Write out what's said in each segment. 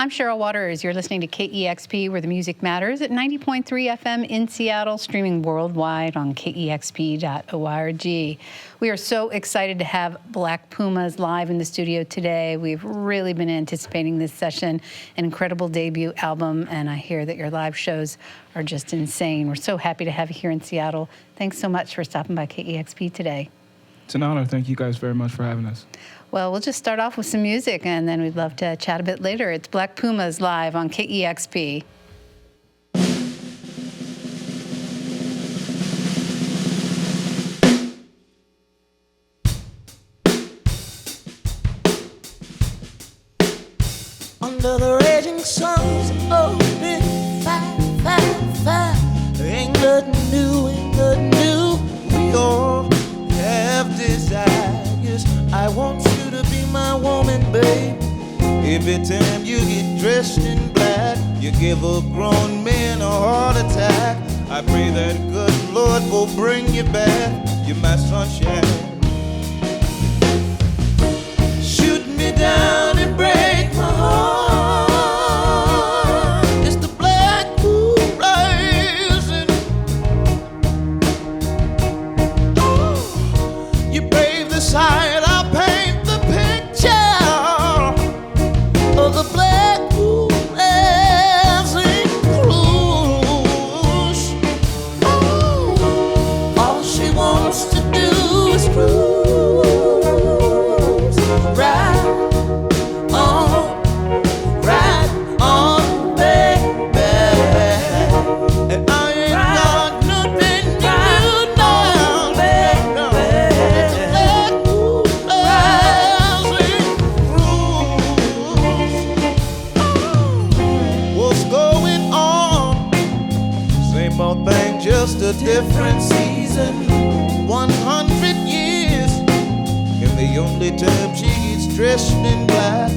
I'm Cheryl Waters. You're listening to KEXP, where the music matters, at 90.3 FM in Seattle, streaming worldwide on kexp.org. We are so excited to have Black Pumas live in the studio today. We've really been anticipating this session, an incredible debut album, and I hear that your live shows are just insane. We're so happy to have you here in Seattle. Thanks so much for stopping by KEXP today. It's an honor. Thank you guys very much for having us. Well, we'll just start off with some music, and then we'd love to chat a bit later. It's Black Pumas live on KEXP. Under the raging sun's open fire, fire, fire. There ain't nothing new, ain't nothing new. We all have desires. I want you to be my woman, babe. Every time you get dressed in black, you give a grown man a heart attack. I pray that good Lord will bring you back. You're my sunshine. Shoot me down and break my heart. It's the black moon rising. Oh, you brave the side. The black moon as it cruise. Oh, all she wants to do is cruise. Ride on, baby. And I ain't got nothing to do now, baby. The black moon as it cruise. What's going on? Same old thing, just a different season. 100 years, and the only time she gets dressed in black.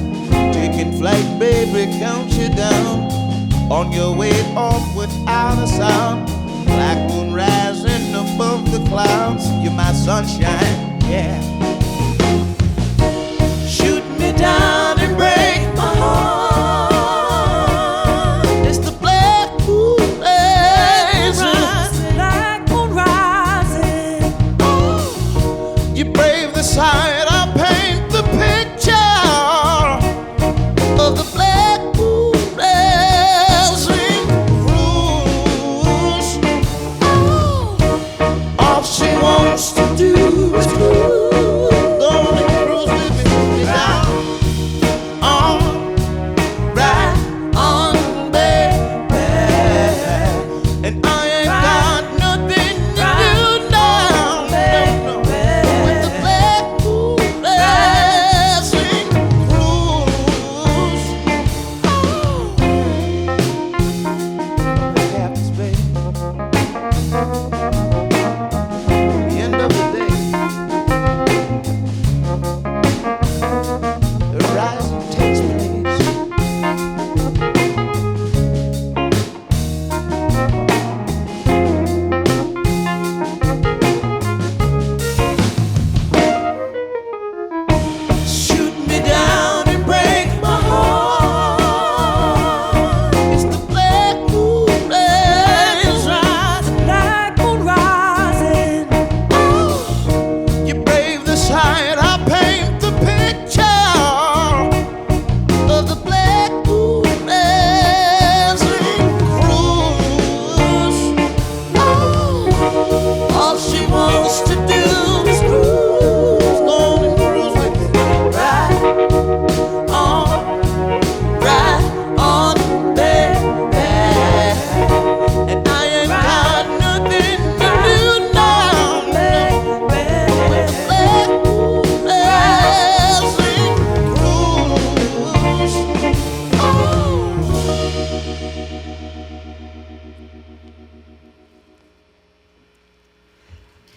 Taking flight, baby, count you down. On your way off without a sound. Black moon rising above the clouds. You're my sunshine, yeah. Shoot me down and break my heart. Side, I paint the picture of the black moon rising cruise. Oh, all she wants to do is cruise. Gonna cruise with me down on, right on, baby. And I ain't got nothing to do now, no, with the black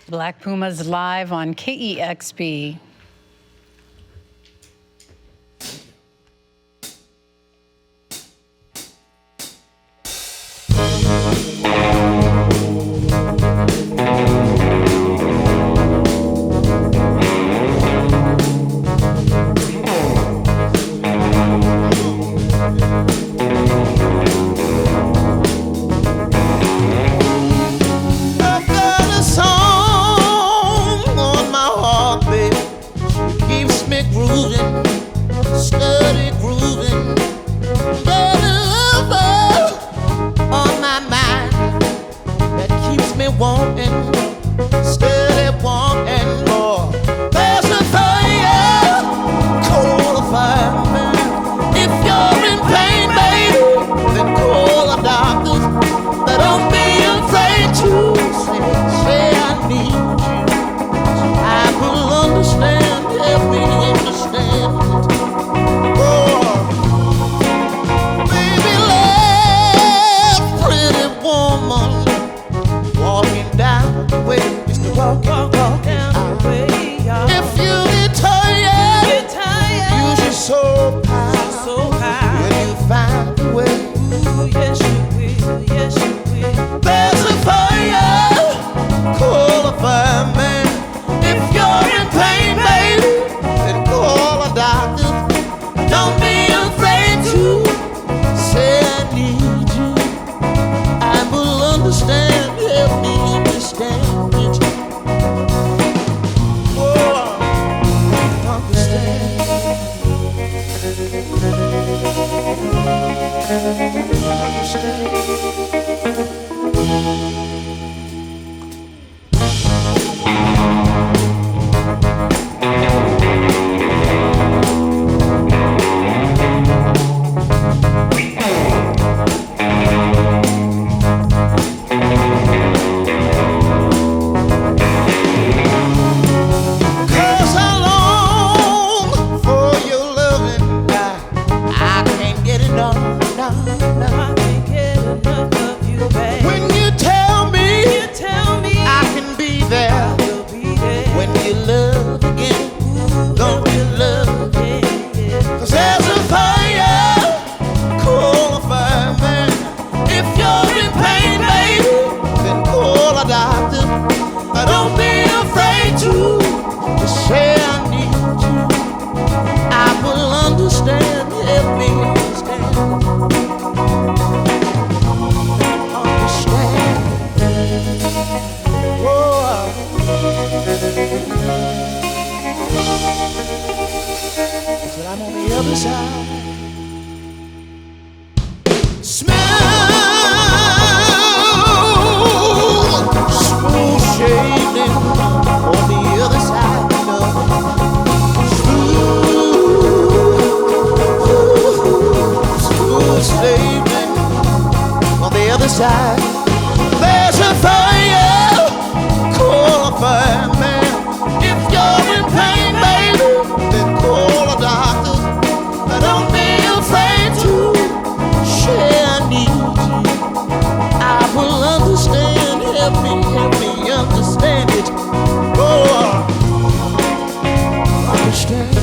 Black Pumas live on KEXP. steady grooving. Steady love on my mind that keeps me wanting, steady wanting more. There's a fire, cold fire, man. If you're in pain, baby, then call a doctor. But don't be afraid to say I need you. I will understand, help me understand it. Oh, baby, love, pretty woman, walking down the way, just to walk down the way. If you get tired, use your soul power, when you find a way. Ooh, yes you will, yes you will. There's a fire, call a fireman. If you're in pain, baby, then call a doctor. Don't be afraid to say I need you. I will understand, help me understand it. Oh, understand. Cause I long for your loving, I can't get enough, no. I can't get enough of you, babe. When you tell me I can be there, when you love again, don't you love again? Cause there's a fire, call a fireman. If you're in pain, baby, then call a doctor. Don't be afraid to say I need you. I will understand, help me understand. Understand. Oh. But I'm on the other side. Smooth shaving on the other side. Smooth shaving on the other side. There's a fire, call a fireman. If you're in pain, baby, then call a doctor. But don't be afraid to say I need you. I will understand, help me understand it. Oh, understand.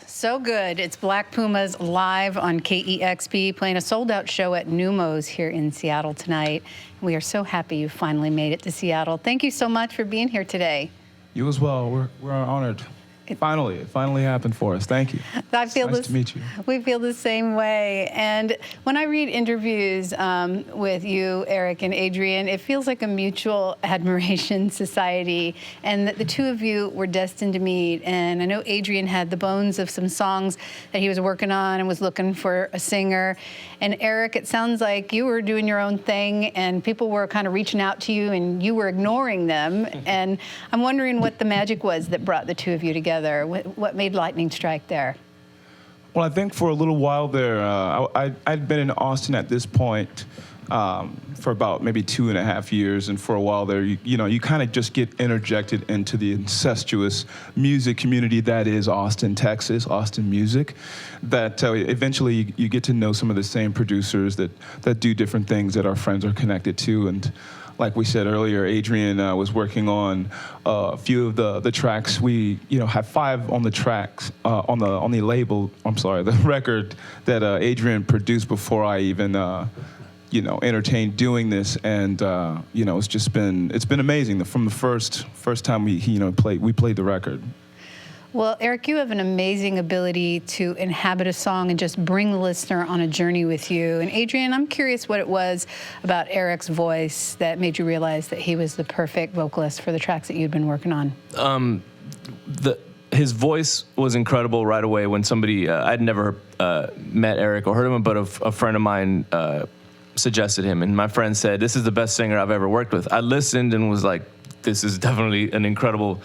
So good. It's Black Pumas live on KEXP, playing a sold-out show at Neumos here in Seattle tonight. We are so happy you finally made it to Seattle. Thank you so much for being here today. You as well. We're honored. It finally happened for us. Thank you. Nice to meet you. We feel the same way. And when I read interviews with you, Eric and Adrian, it feels like a mutual admiration society, and that the two of you were destined to meet. And I know Adrian had the bones of some songs that he was working on and was looking for a singer. And Eric, it sounds like you were doing your own thing, and people were kind of reaching out to you, and you were ignoring them. And I'm wondering what the magic was that brought the two of you together. What made lightning strike there? Well, I think for a little while there, I'd been in Austin at this point for about maybe 2.5 years, and for a while there, you kind of just get interjected into the incestuous music community that is Austin, Texas, Austin music. That eventually you get to know some of the same producers that do different things that our friends are connected to, and like we said earlier, Adrian was working on a few of the tracks. We, have 5 on the tracks on the label. I'm sorry, the record that Adrian produced before I even, entertained doing this. And it's been amazing from the first time we played the record. Well, Eric, you have an amazing ability to inhabit a song and just bring the listener on a journey with you. And Adrian, I'm curious what it was about Eric's voice that made you realize that he was the perfect vocalist for the tracks that you'd been working on. His voice was incredible right away when somebody, I'd never met Eric or heard of him, but a friend of mine suggested him. And my friend said, "This is the best singer I've ever worked with." I listened and was like, this is definitely an incredible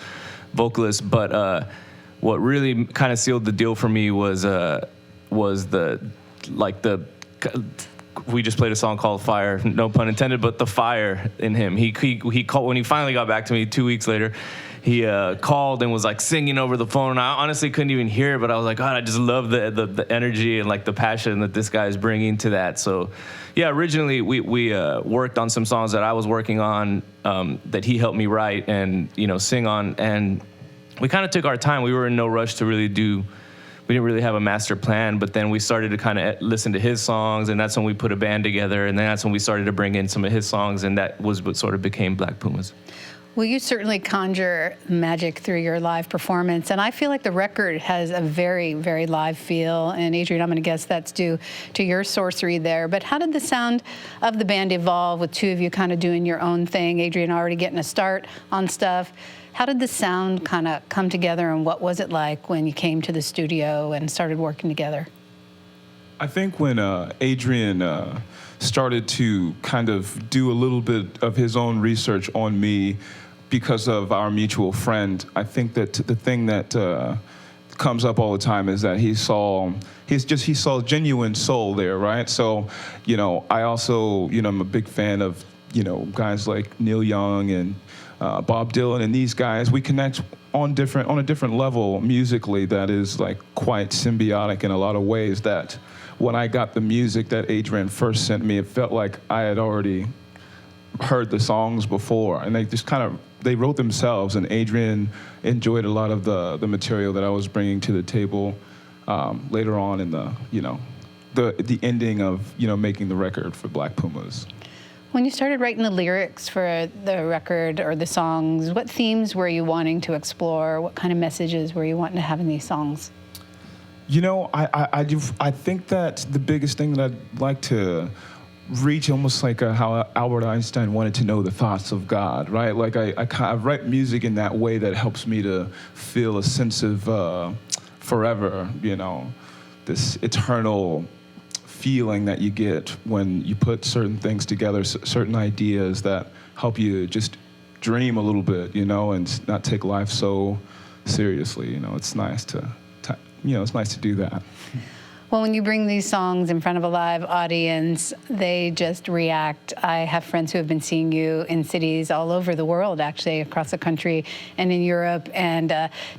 vocalist. But what really kind of sealed the deal for me was we just played a song called Fire, no pun intended, but the fire in him. He called, when he finally got back to me 2 weeks later, he called and was like singing over the phone. I honestly couldn't even hear it, but I was like, God, I just love the energy and like the passion that this guy is bringing to that. So yeah, originally we worked on some songs that I was working on that he helped me write and, sing on. And we kind of took our time. We were in no rush to really we didn't really have a master plan, but then we started to kind of listen to his songs, and that's when we put a band together, and then that's when we started to bring in some of his songs, and that was what sort of became Black Pumas. Well, you certainly conjure magic through your live performance, and I feel like the record has a very, very live feel. And Adrian, I'm going to guess that's due to your sorcery there. But how did the sound of the band evolve with two of you kind of doing your own thing? Adrian already getting a start on stuff. How did the sound kind of come together, and what was it like when you came to the studio and started working together? I think when Adrian started to kind of do a little bit of his own research on me because of our mutual friend, I think that the thing that comes up all the time is that he saw genuine soul there, right? So, I also, I'm a big fan of, guys like Neil Young and Bob Dylan and these guys. We connect on a different level musically that is like quite symbiotic in a lot of ways. That when I got the music that Adrian first sent me, it felt like I had already heard the songs before, and they just they wrote themselves. And Adrian enjoyed a lot of the material that I was bringing to the table later on in the ending of making the record for Black Pumas. When you started writing the lyrics for the record or the songs, what themes were you wanting to explore? What kind of messages were you wanting to have in these songs? I think that the biggest thing that I'd like to reach, almost like how Albert Einstein wanted to know the thoughts of God, right? Like I write music in that way that helps me to feel a sense of forever, this eternal feeling that you get when you put certain things together, certain ideas that help you just dream a little bit, and not take life so seriously. It's nice to do that. Well, when you bring these songs in front of a live audience, they just react. I have friends who have been seeing you in cities all over the world, actually, across the country and in Europe, and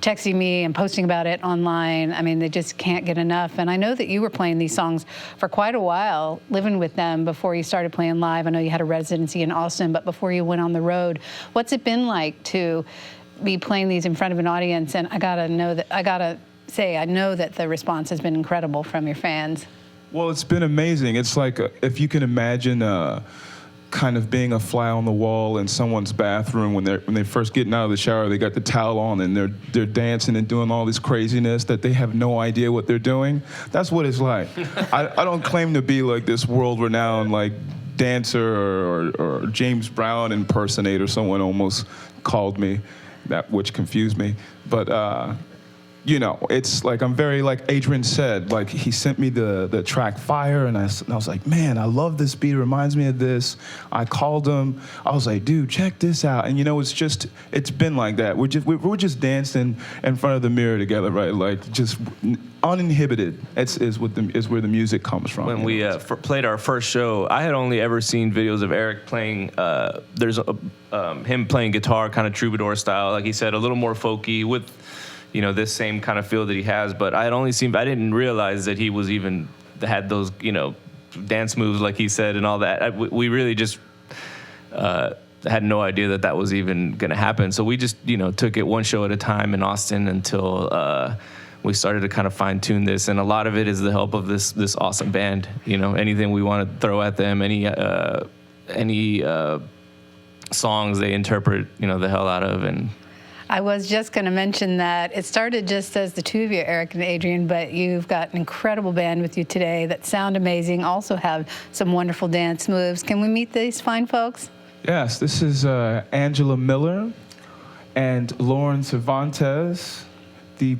texting me and posting about it online. I mean, they just can't get enough. And I know that you were playing these songs for quite a while, living with them before you started playing live. I know you had a residency in Austin, but before you went on the road, what's it been like to be playing these in front of an audience? And I know that the response has been incredible from your fans. Well, it's been amazing. It's like if you can imagine kind of being a fly on the wall in someone's bathroom when they first getting out of the shower, they got the towel on and they're dancing and doing all this craziness that they have no idea what they're doing. That's what it's like. I don't claim to be like this world-renowned like dancer or James Brown impersonator. Someone almost called me that, which confused me. But it's like I'm very, like Adrian said, like he sent me the track Fire, and I was like, man, I love this beat. It reminds me of this. I called him. I was like, dude, check this out. And it's been like that. We're just dancing in front of the mirror together, right? Like just uninhibited. Is where the music comes from. When we played our first show, I had only ever seen videos of Eric playing. There's him playing guitar, kind of troubadour style, like he said, a little more folky with this same kind of feel that he has. But I didn't realize that he was even had those, dance moves like he said and all that. We really just had no idea that was even going to happen. So we just, took it one show at a time in Austin until we started to kind of fine tune this. And a lot of it is the help of this awesome band. Anything we want to throw at them, any songs they interpret, the hell out of. And I was just going to mention that it started just as the two of you, Eric and Adrian, but you've got an incredible band with you today that sound amazing, also have some wonderful dance moves. Can we meet these fine folks? Yes, this is Angela Miller and Lauren Cervantes, the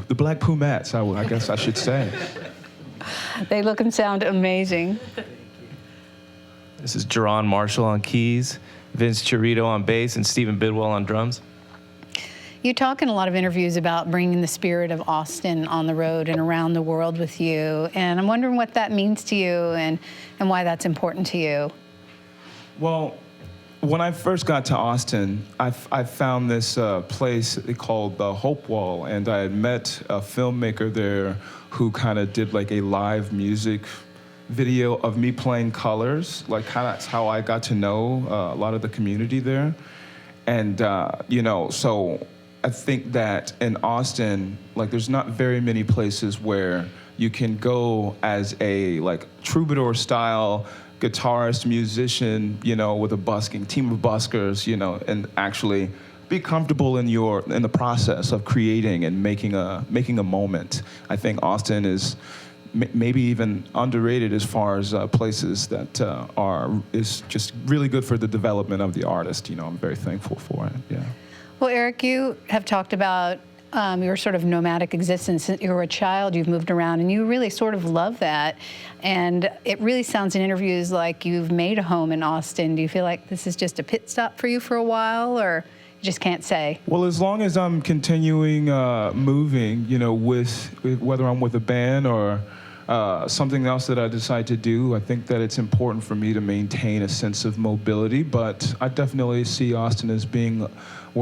Black Pumas, I guess I should say. They look and sound amazing. This is Jerron Marshall on keys, Vince Chirito on bass, and Stephen Bidwell on drums. You talk in a lot of interviews about bringing the spirit of Austin on the road and around the world with you, and I'm wondering what that means to you and why that's important to you. Well, when I first got to Austin, I found this place called the Hope Wall, and I had met a filmmaker there who kind of did like a live music video of me playing colors. Like, kind of that's how I got to know a lot of the community there. And, so I think that in Austin, like, there's not very many places where you can go as a, like, troubadour-style guitarist, musician, with a busking team of buskers, and actually be comfortable in the process of creating and making a moment. I think Austin is maybe even underrated as far as places that is just really good for the development of the artist. I'm very thankful for it. Yeah. Well, Eric, you have talked about your sort of nomadic existence. Since you were a child, you've moved around, and you really sort of love that. And it really sounds in interviews like you've made a home in Austin. Do you feel like this is just a pit stop for you for a while, or you just can't say? Well, as long as I'm continuing moving, with whether I'm with a band or something else that I decide to do, I think that it's important for me to maintain a sense of mobility. But I definitely see Austin as being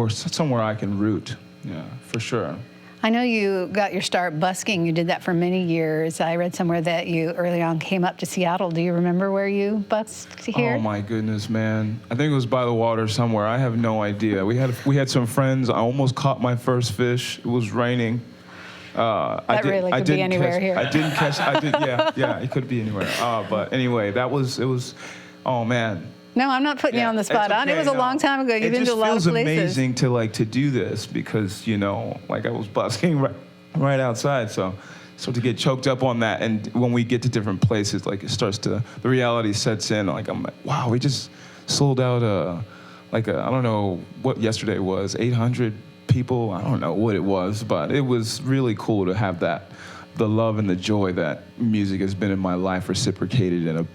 somewhere I can root. Yeah, for sure. I know you got your start busking. You did that for many years. I read somewhere that you early on came up to Seattle. Do you remember where you busked here? Oh my goodness, man! I think it was by the water somewhere. I have no idea. We had some friends. I almost caught my first fish. It was raining. That really could be anywhere here. I didn't catch. Yeah. It could be anywhere. But anyway, it was. Oh man. No, I'm not putting you on the spot. Okay, it was a long time ago. You've been to a lot of places. It just feels amazing to do this because, like I was busking right outside. So to get choked up on that. And when we get to different places, like the reality sets in. Like I'm like, wow, we just sold out I don't know what yesterday was, 800 people. I don't know what it was, but it was really cool to have the love and the joy that music has been in my life reciprocated in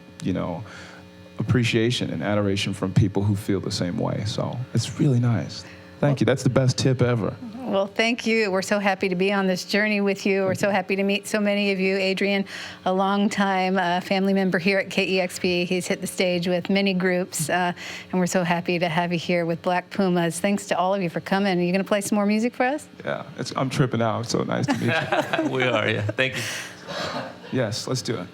appreciation and adoration from people who feel the same way. So it's really nice. Thank you. That's the best tip ever. Well, thank you. We're so happy to be on this journey with you. We're so happy to meet so many of you. Adrian, a longtime family member here at KEXP. He's hit the stage with many groups, and we're so happy to have you here with Black Pumas. Thanks to all of you for coming. Are you going to play some more music for us? Yeah, I'm tripping out. It's so nice to meet you. We are, yeah. Thank you. Yes, let's do it.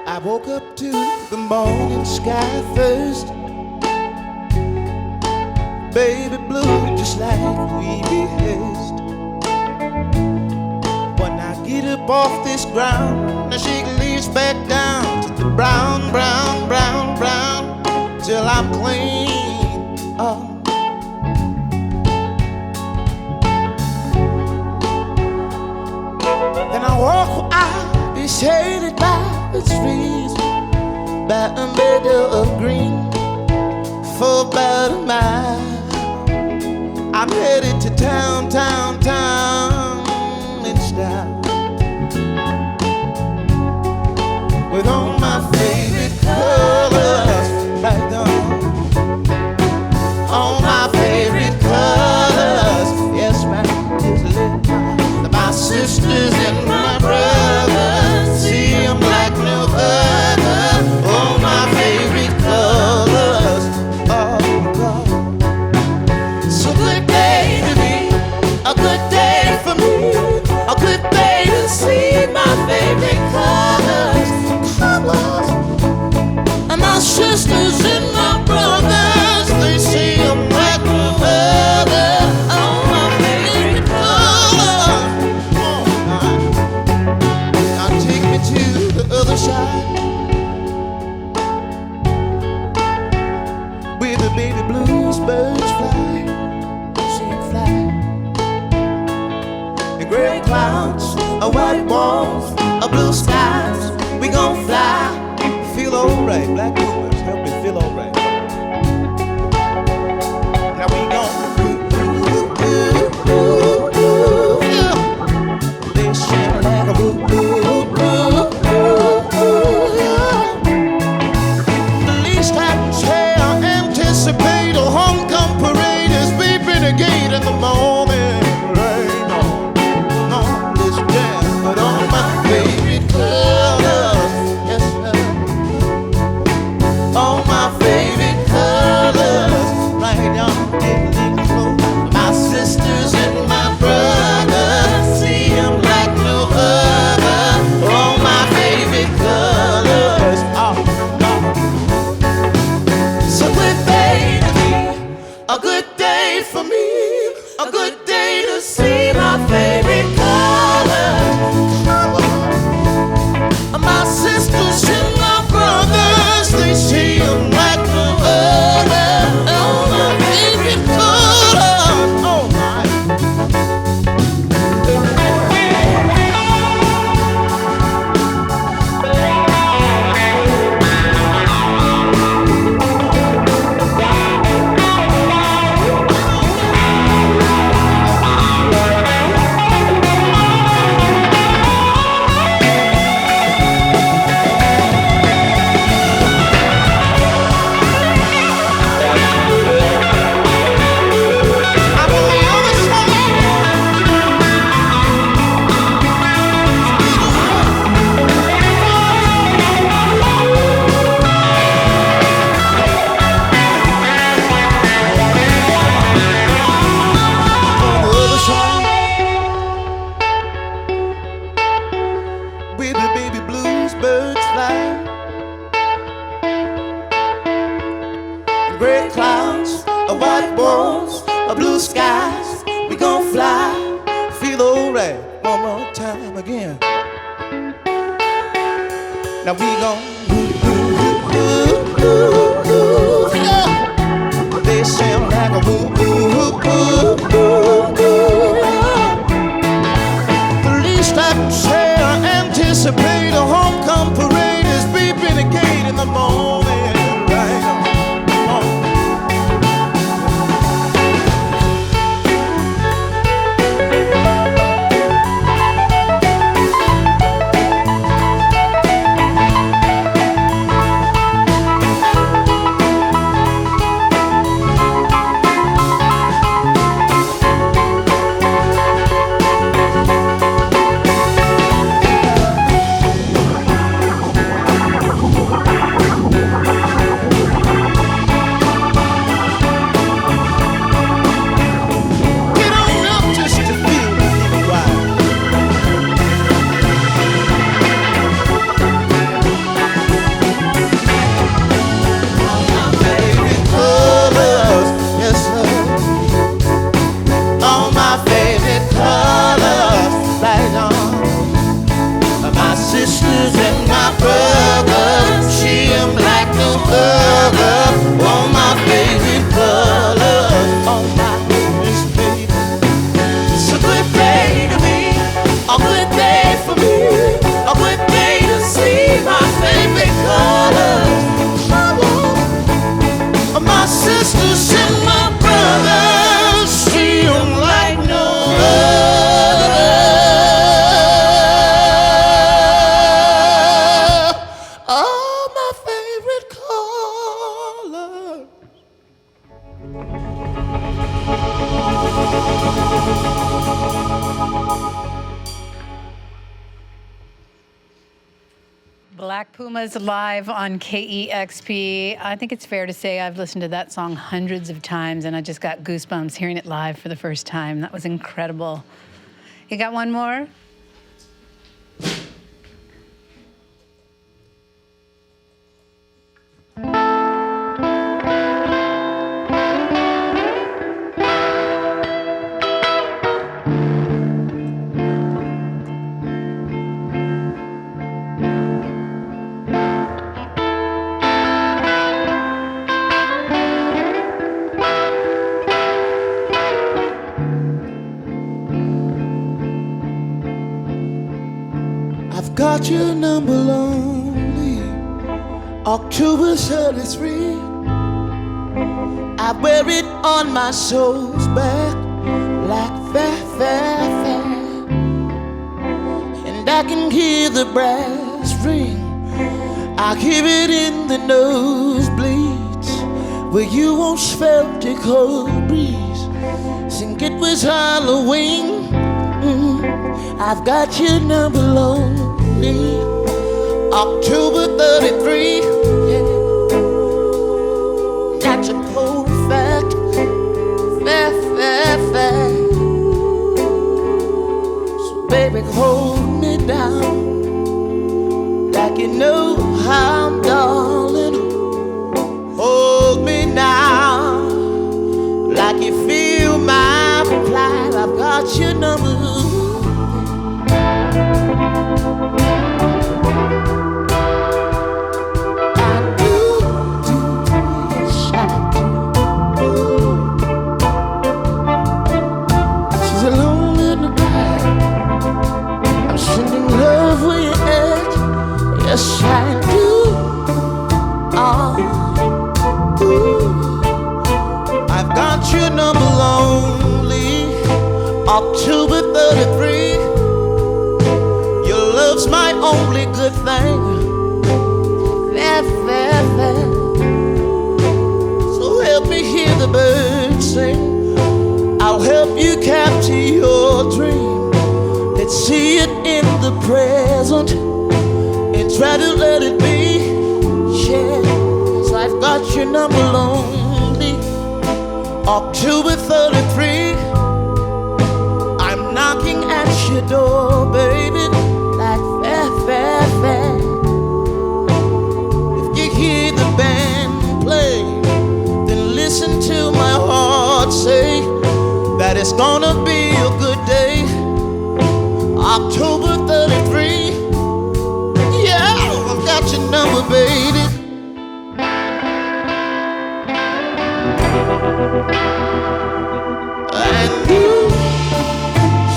I woke up to the morning sky first. Baby blue, just like we rehearsed. When I get up off this ground, I shake leaves back down to the brown, brown, brown, brown, till I'm clean. Oh. Then I walk out, be shaded by the trees, by a meadow of green, for about a mile. I'm headed to town, town, town in style, with all my favorite colors right on. All my favorite colors, yes ma'am, yes, my sisters and my brothers, see them like no other. All my favorite colors, oh God. walls, blue skies, we gon' fly. Feel alright, Black Pumas, help me feel alright. Now we gon' they share like a the least I can say, I anticipate a homecoming parade as we renegade in the morning rain. On this dance, but on my favorite colors, yes sir. All my favorite colors, right on getting close. My sisters and my brothers, see them like no other. All my favorite colors, oh no. So good day to me, a good day for me, a good day to see my favorite colors. My sisters and my brothers, they see them like no other. Oh, my favorite colors, oh my. I'm on the other side. On the other side, where the baby blues birds fly, gray clouds, white walls, blue skies, we gon' fly, feel alright, one more time again. Now we gon' yeah. They sound like a the least I can say, I anticipate a homecoming parade as we renegade in the morning. Right on. Get on up just to feel a little while. All my favorite colors, yes sir. All my favorite colors, right on. My sisters and my brothers, see them like no other. All my favorite colors, all my goodness, baby. It's a good day to me, a good day for me, a good day to see my favorite colors. My sisters and my brothers, see them like no other. All my favorite colors. Black Pumas live on KEXP. I think it's fair to say I've listened to that song hundreds of times, and I just got goosebumps hearing it live for the first time. That was incredible. You got one more? I've got your number lonely. October 33. I wear it on my soul's back like that. And I can hear the brass ring. I hear it in the nosebleeds where you once felt a cold breeze. Think it was Halloween. I've got your number lonely. October 33. Yeah. That's a cold fact. Fact. So baby, hold me down like you know how, darling. Hold me now like you feel my plight. I've got your number. Yes, I do. Oh, ooh. I've got your number lonely. October 33. Your love's my only good thing. Fair. So help me hear the birds sing. I'll help you capture your dream. Let's see it in the present. Try to let it be, yeah. So I've got your number lonely. October 33. I'm knocking at your door, baby, like fair. If you hear the band play, then listen to my heart say that it's gonna be a good day. October 33. Got your number, baby. And you,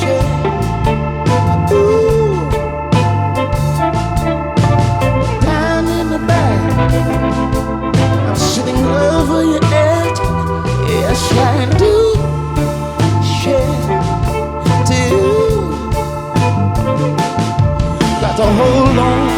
yeah, ooh, down in the back, I'm sitting over your edge. Yes, I do, yeah, do. Got to hold on.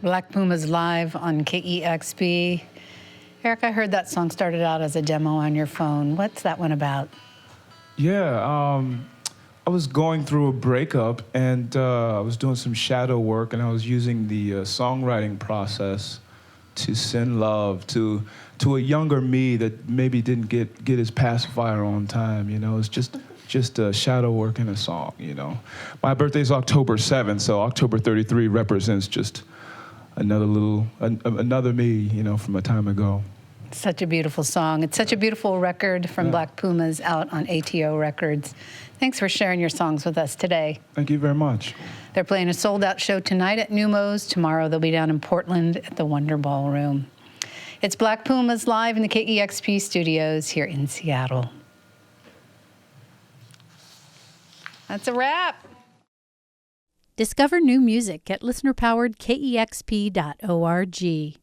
Black Pumas live on KEXP. Eric, I heard that song started out as a demo on your phone. What's that one about? Yeah, I was going through a breakup, and I was doing some shadow work, and I was using the songwriting process to send love to a younger me that maybe didn't get his pacifier on time. You know, it's just shadow work in a song. You know, my birthday's October 7th, so October 33 represents just another me. You know, from a time ago. Such a beautiful song. It's such a beautiful record from Black Pumas out on ATO Records. Thanks for sharing your songs with us today. Thank you very much. They're playing a sold-out show tonight at Neumos. Tomorrow they'll be down in Portland at the Wonder Ballroom. It's Black Pumas live in the KEXP studios here in Seattle. That's a wrap. Discover new music at listener-powered KEXP.org.